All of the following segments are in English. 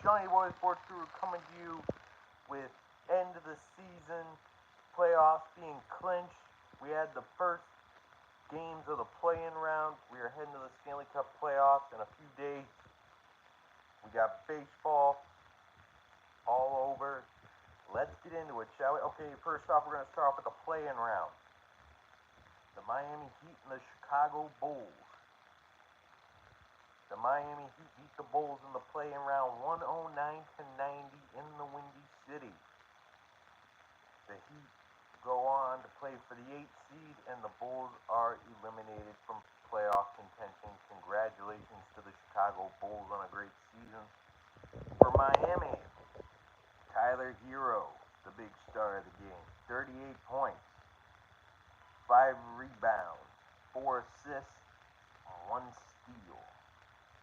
Johnny Boy Sports Guru coming to you with end of the season playoffs being clinched. We had the first games of the play-in round. We are heading to the Stanley Cup playoffs in a few days. We got baseball all over. Let's get into it, shall we? Okay, first off, we're going to start off with the play-in round. The Miami Heat and the Chicago Bulls. The Miami Heat beat the Bulls in the play-in round 109-90 in the Windy City. The Heat go on to play for the 8th seed, and the Bulls are eliminated from playoff contention. Congratulations to the Chicago Bulls on a great season. For Miami, Tyler Hero, the big star of the game, 38 points, 5 rebounds, 4 assists, 1 steal.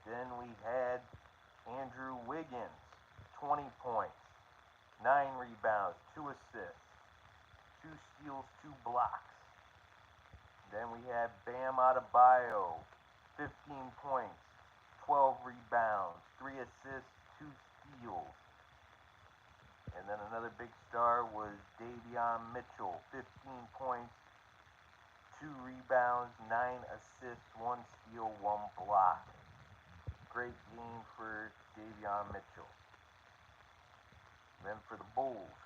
Then we had Andrew Wiggins, 20 points, 9 rebounds, 2 assists, 2 steals, 2 blocks. Then we had Bam Adebayo, 15 points, 12 rebounds, 3 assists, 2 steals. And then another big star was Davion Mitchell, 15 points, 2 rebounds, 9 assists, 1 steal, 1 block. Great game for Davion Mitchell. Then for the Bulls,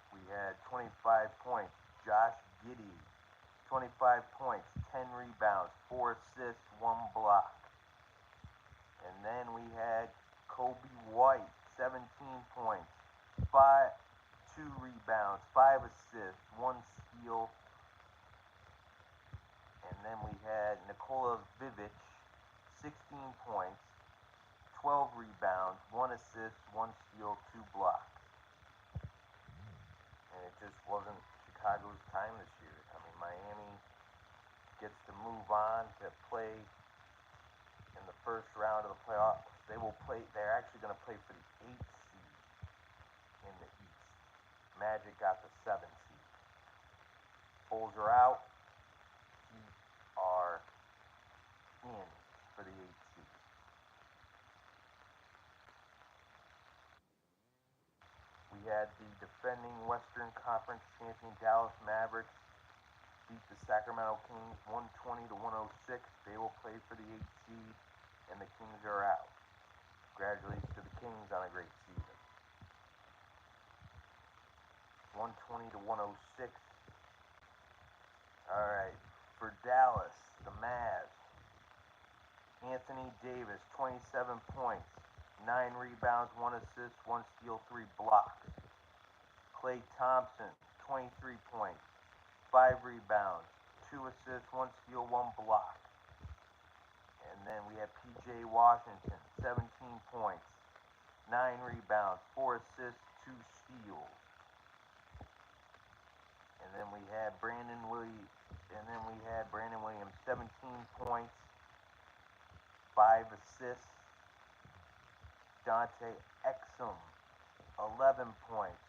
we had 25 points, Josh Giddey, 25 points, 10 rebounds, 4 assists, 1 block. And then we had Kobe White, 17 points, 2 rebounds, 5 assists, 1 steal. And then we had Nikola Jovic, 16 points, 12 rebounds, 1 assist, 1 steal, 2 blocks. And it just wasn't Chicago's time this year. I mean, Miami gets to move on to play in the first round of the playoffs. They're actually going to play for the 8th seed in the East. Magic got the 7th seed. Bulls are out. Heat are in for the 8th seed. We had the defending Western Conference champion Dallas Mavericks beat the Sacramento Kings 120-106. They will play for the 8th seed, and the Kings are out. Congratulations to the Kings on a great season. 120-106. All right, for Dallas, the Mavs. Anthony Davis, 27 points, 9 rebounds, 1 assist, 1 steal, 3 blocks. Klay Thompson, 23 points, 5 rebounds, 2 assists, 1 steal, 1 block. And then we have P.J. Washington, 17 points, 9 rebounds, 4 assists, 2 steals. And then we had Brandon Williams, 17 points, 5 assists. Dante Exum, 11 points,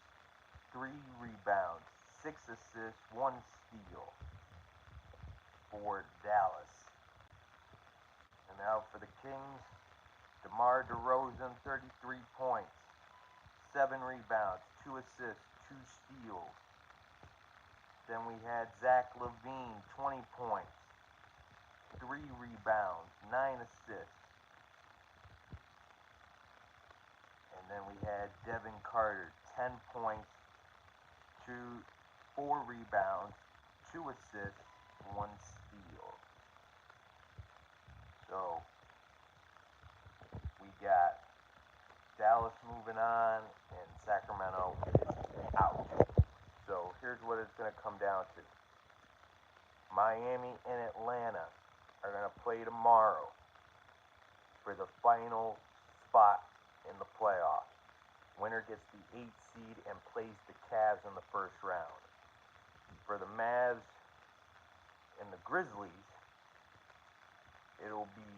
3 rebounds, 6 assists, 1 steal for Dallas. And now for the Kings, DeMar DeRozan, 33 points, 7 rebounds, 2 assists, 2 steals. Then we had Zach LaVine, 20 points, 3 rebounds, 9 assists. And then we had Devin Carter, 10 points, 4 rebounds, 2 assists, 1 steal. So we got Dallas moving on, and Sacramento is out. So here's what it's going to come down to. Miami and Atlanta are going to play tomorrow for the final spot in the playoffs. Winner gets the 8th seed and plays the Cavs in the first round. For the Mavs and the Grizzlies, it'll be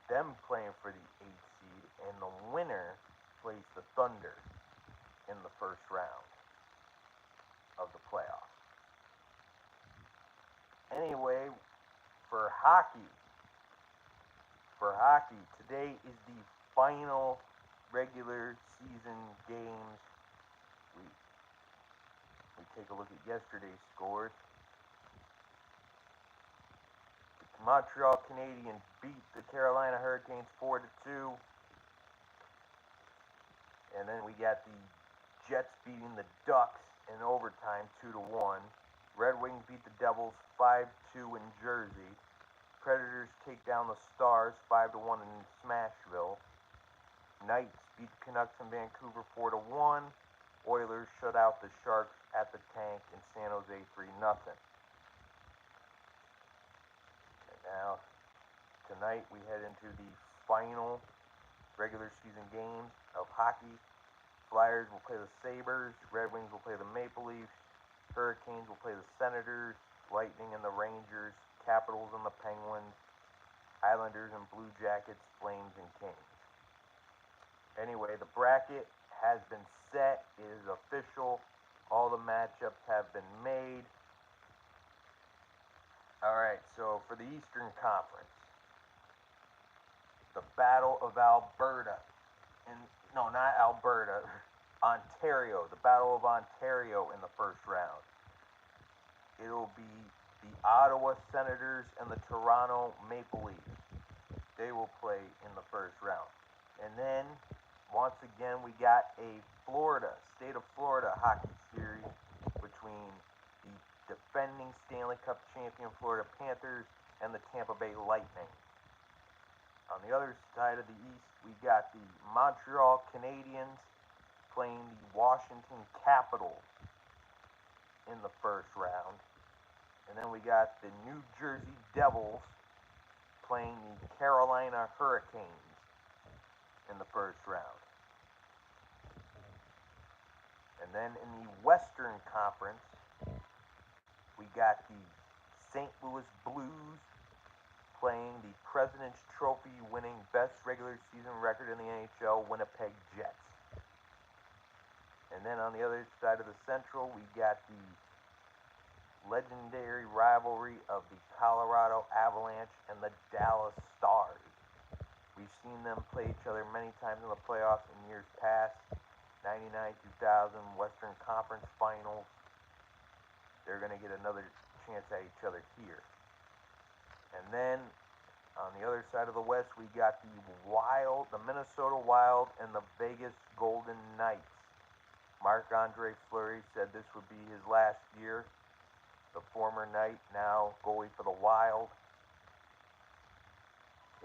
them playing for the 8th seed, and the winner plays the Thunder in the first round of the playoffs. Anyway, for hockey, today is the final final regular season games, we take a look at yesterday's scores. The Montreal Canadiens beat the Carolina Hurricanes 4-2. And then we got the Jets beating the Ducks in overtime 2-1. Red Wings beat the Devils 5-2 in Jersey. Predators take down the Stars 5-1 in Smashville. Knights beat the Canucks in Vancouver 4-1. Oilers shut out the Sharks at the Tank in San Jose 3-0. And now, tonight we head into the final regular season games of hockey. Flyers will play the Sabres. Red Wings will play the Maple Leafs. Hurricanes will play the Senators. Lightning and the Rangers. Capitals and the Penguins. Islanders and Blue Jackets. Flames and Kings. Anyway, the bracket has been set. It is official. All the matchups have been made. Alright, so for the Eastern Conference, the Battle of Alberta. No, not Alberta. Ontario. The Battle of Ontario in the first round. It'll be the Ottawa Senators and the Toronto Maple Leafs. They will play in the first round. And then, once again, we got a state of Florida hockey series between the defending Stanley Cup champion Florida Panthers and the Tampa Bay Lightning. On the other side of the East, we got the Montreal Canadiens playing the Washington Capitals in the first round. And then we got the New Jersey Devils playing the Carolina Hurricanes in the first round. And then in the Western Conference, we got the St. Louis Blues playing the President's Trophy winning best regular season record in the NHL, Winnipeg Jets. And then on the other side of the Central, we got the legendary rivalry of the Colorado Avalanche and the Dallas Stars. We've seen them play each other many times in the playoffs in years past. 99, 2000, Western Conference Finals. They're going to get another chance at each other here. And then, on the other side of the West, we got the Minnesota Wild and the Vegas Golden Knights. Marc-Andre Fleury said this would be his last year. The former Knight, now goalie for the Wild.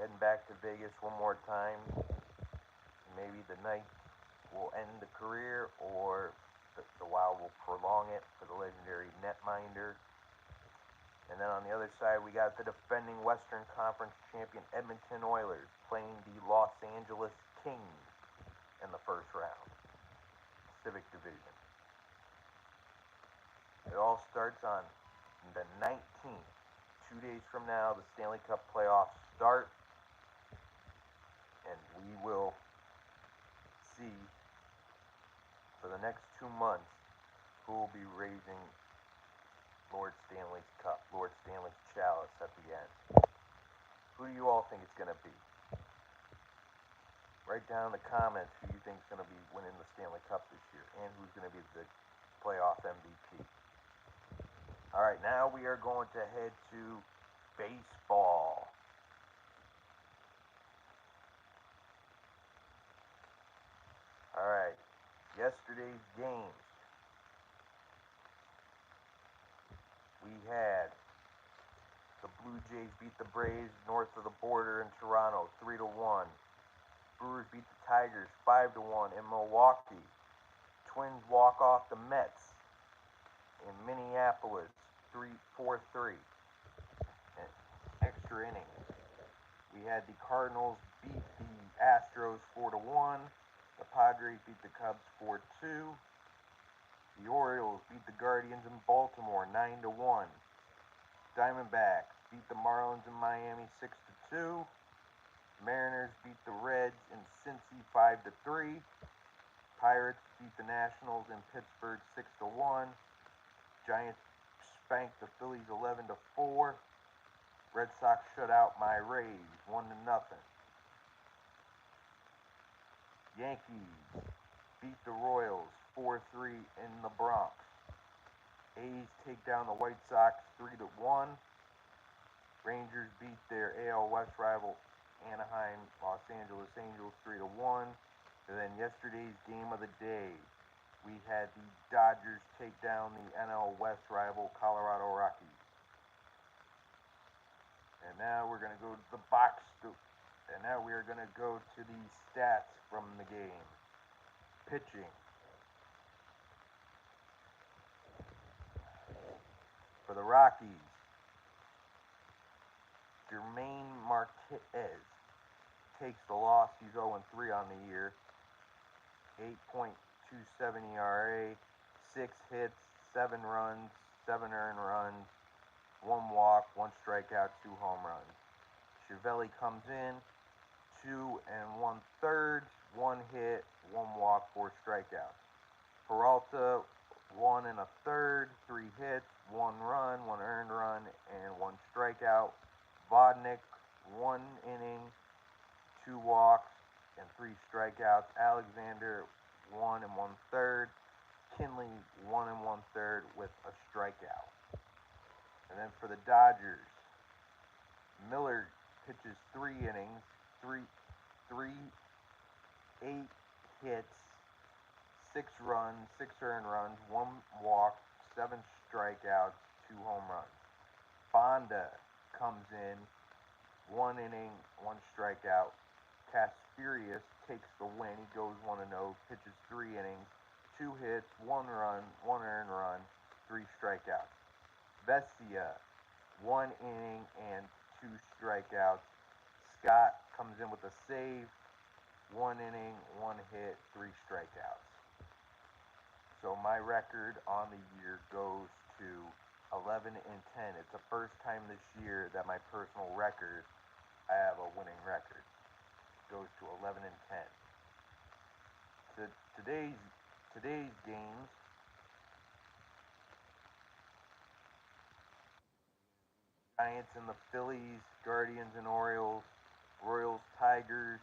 Heading back to Vegas one more time. Maybe the Knights will end the career, or the Wild will prolong it for the legendary netminder. And then on the other side, we got the defending Western Conference champion Edmonton Oilers playing the Los Angeles Kings in the first round, Pacific Division. It all starts on the 19th. 2 days from now, the Stanley Cup playoffs start, and we will see for the next 2 months who will be raising Lord Stanley's Cup, Lord Stanley's Chalice at the end. Who do you all think it's going to be? Write down in the comments who you think is going to be winning the Stanley Cup this year and who's going to be the playoff MVP. Alright, now we are going to head to baseball. Alright, yesterday's games. We had the Blue Jays beat the Braves north of the border in Toronto 3-1. Brewers beat the Tigers 5-1 in Milwaukee. Twins walk off the Mets in Minneapolis 4-3. And extra innings. We had the Cardinals beat the Astros 4-1. The Padres beat the Cubs 4-2. The Orioles beat the Guardians in Baltimore 9-1. Diamondbacks beat the Marlins in Miami 6-2. Mariners beat the Reds in Cincy 5-3. Pirates beat the Nationals in Pittsburgh 6-1. Giants spanked the Phillies 11-4. Red Sox shut out my Rays 1-0. Yankees beat the Royals 4-3 in the Bronx. A's take down the White Sox 3-1. Rangers beat their AL West rival Anaheim Los Angeles Angels 3-1. And then yesterday's game of the day, we had the Dodgers take down the NL West rival Colorado Rockies. And now we're going to go to the box scoop. And now we are going to go to the stats from the game. Pitching. For the Rockies, Jermaine Marquez takes the loss. He's 0-3 on the year. 8.27 ERA, 6 hits, 7 runs, 7 earned runs, 1 walk, 1 strikeout, 2 home runs. Chiavelli comes in, 2 1/3, 1 hit, 1 walk, 4 strikeouts. Peralta, 1 1/3, 3 hits, 1 run, 1 earned run, and 1 strikeout. Vodnik, 1 inning, 2 walks, and 3 strikeouts. Alexander, 1 1/3. Kinley, 1 1/3 with a strikeout. And then for the Dodgers, Miller pitches 3 innings, 8 hits, 6 runs, 6 earned runs, 1 walk, 7 strikeouts, 2 home runs. Bonda comes in, 1 inning, 1 strikeout. Casferius takes the win. He goes 1-0, pitches 3 innings, 2 hits, 1 run, 1 earned run, 3 strikeouts. Vesia, 1 inning and 2 strikeouts. Scott comes in with a save, 1 inning, 1 hit, 3 strikeouts. So my record on the year goes to 11-10. It's the first time this year that my personal record, I have a winning record. It goes to 11-10. Today's games, Giants and the Phillies, Guardians and Orioles, Royals, Tigers,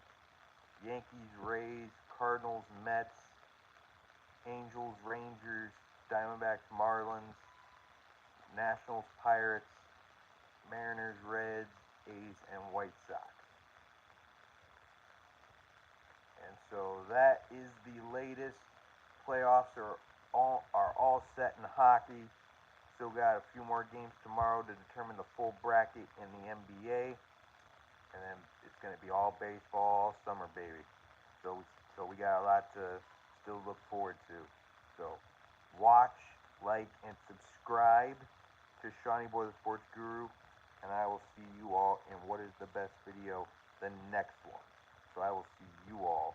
Yankees, Rays, Cardinals, Mets, Angels, Rangers, Diamondbacks, Marlins, Nationals, Pirates, Mariners, Reds, A's, and White Sox. And so that is the latest. Playoffs are all set in hockey. Still got a few more games tomorrow to determine the full bracket in the NBA. And then it's going to be all baseball, all summer, baby. So we got a lot to still look forward to. So watch, like, and subscribe to Shawnee Boy the Sports Guru. And I will see you all in what is the best video, the next one. So I will see you all